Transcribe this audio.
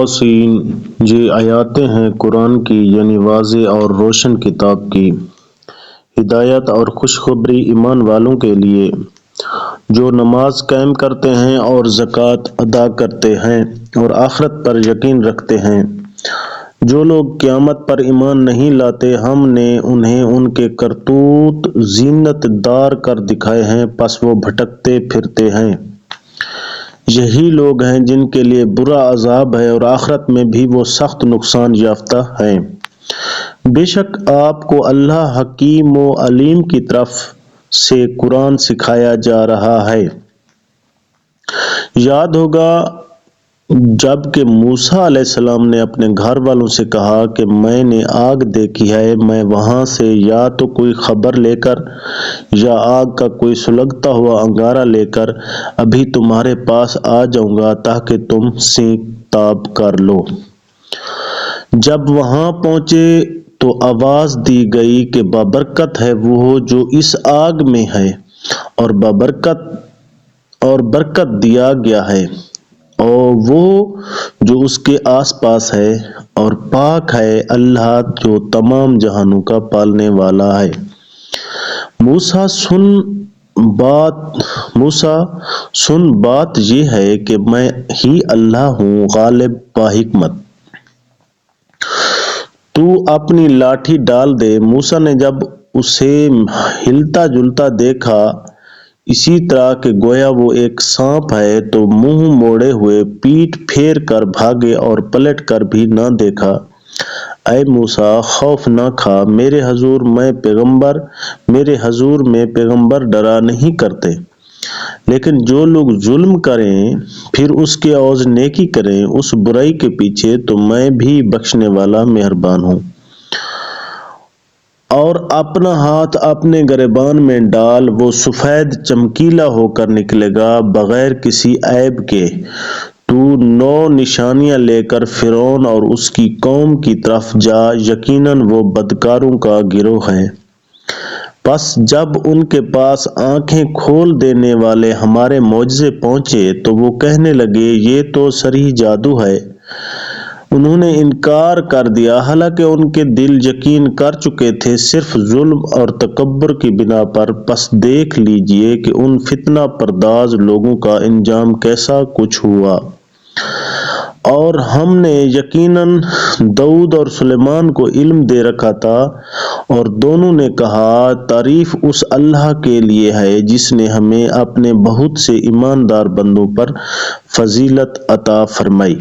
توسین یہ آیاتیں ہیں قرآن کی، یعنی واضح اور روشن کتاب کی، ہدایت اور خوشخبری ایمان والوں کے لیے جو نماز قائم کرتے ہیں اور زکوٰۃ ادا کرتے ہیں اور آخرت پر یقین رکھتے ہیں۔ جو لوگ قیامت پر ایمان نہیں لاتے ہم نے انہیں ان کے کرتوت زینت دار کر دکھائے ہیں، پس وہ بھٹکتے پھرتے ہیں۔ یہی لوگ ہیں جن کے لیے برا عذاب ہے اور آخرت میں بھی وہ سخت نقصان یافتہ ہیں۔ بے شک آپ کو اللہ حکیم و علیم کی طرف سے قرآن سکھایا جا رہا ہے۔ یاد ہوگا جب کہ موسیٰ علیہ السلام نے اپنے گھر والوں سے کہا کہ میں نے آگ دیکھی ہے، میں وہاں سے یا تو کوئی خبر لے کر یا آگ کا کوئی سلگتا ہوا انگارہ لے کر ابھی تمہارے پاس آ جاؤں گا تاکہ تم سینک تاب کر لو۔ جب وہاں پہنچے تو آواز دی گئی کہ بابرکت ہے وہ جو اس آگ میں ہے اور برکت دیا گیا ہے، اور وہ جو اس کے آس پاس ہے، اور پاک ہے اللہ جو تمام جہانوں کا پالنے والا ہے۔ موسیٰ سن بات یہ ہے کہ میں ہی اللہ ہوں غالب باحکمت۔ تو اپنی لاٹھی ڈال دے۔ موسیٰ نے جب اسے ہلتا جلتا دیکھا اسی طرح کہ گویا وہ ایک سانپ ہے تو منہ موڑے ہوئے پیٹھ پھیر کر بھاگے اور پلٹ کر بھی نہ دیکھا۔ اے موسیٰ خوف نہ کھا، میرے حضور میں پیغمبر ڈرا نہیں کرتے، لیکن جو لوگ ظلم کریں پھر اس کے عوض نیکی کریں اس برائی کے پیچھے تو میں بھی بخشنے والا مہربان ہوں۔ اور اپنا ہاتھ اپنے گریبان میں ڈال، وہ سفید چمکیلا ہو کر نکلے گا بغیر کسی عیب کے۔ تو 9 نشانیاں لے کر فرعون اور اس کی قوم کی طرف جا، یقیناً وہ بدکاروں کا گروہ ہے۔ پس جب ان کے پاس آنکھیں کھول دینے والے ہمارے معجزے پہنچے تو وہ کہنے لگے یہ تو صریح جادو ہے۔ انہوں نے انکار کر دیا حالانکہ ان کے دل یقین کر چکے تھے صرف ظلم اور تکبر کی بنا پر۔ پس دیکھ لیجئے کہ ان فتنہ پرداز لوگوں کا انجام کیسا کچھ ہوا۔ اور ہم نے یقیناً داؤد اور سلیمان کو علم دے رکھا تھا، اور دونوں نے کہا تعریف اس اللہ کے لیے ہے جس نے ہمیں اپنے بہت سے ایماندار بندوں پر فضیلت عطا فرمائی۔